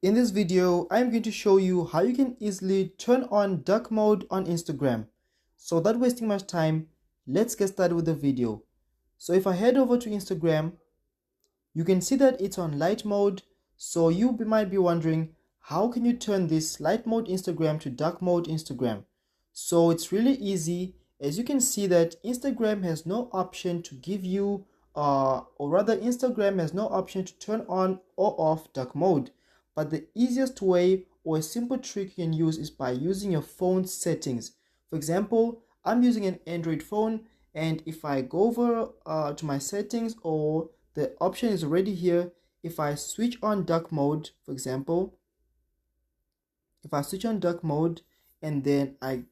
In this video, I'm going to show you how you can easily turn on dark mode on Instagram. So without wasting much time, let's get started with the video. So if I head over to Instagram, you can see that it's on light mode. So you might be wondering, how can you turn this light mode Instagram to dark mode Instagram? So it's really easy. As you can see that Instagram has no option to give you, or rather Instagram has no option to turn on or off dark mode. But the easiest way or a simple trick you can use is by using your phone settings. For example, I'm using an Android phone, and if I go over to my settings, or the option is already here, if I switch on dark mode, for example, if I switch on dark mode and then I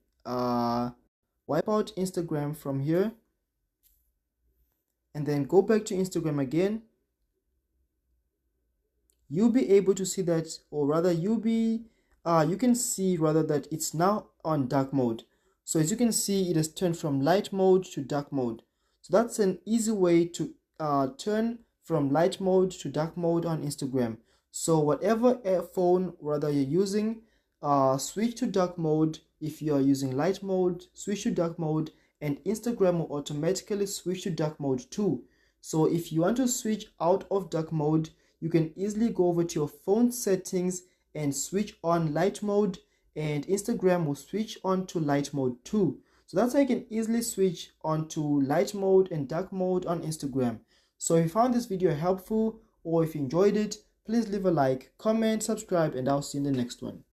wipe out Instagram from here and then go back to Instagram again, you'll be able to see that, or rather you can see rather that it's now on dark mode. So as you can see, it has turned from light mode to dark mode. So that's an easy way to turn from light mode to dark mode on Instagram. So whatever phone rather you're using, switch to dark mode. If you are using light mode, switch to dark mode, and Instagram will automatically switch to dark mode too. So if you want to switch out of dark mode, you can easily go over to your phone settings and switch on light mode, and Instagram will switch on to light mode too. So that's how you can easily switch on to light mode and dark mode on Instagram. So if you found this video helpful, or if you enjoyed it, please leave a like, comment, subscribe, and I'll see you in the next one.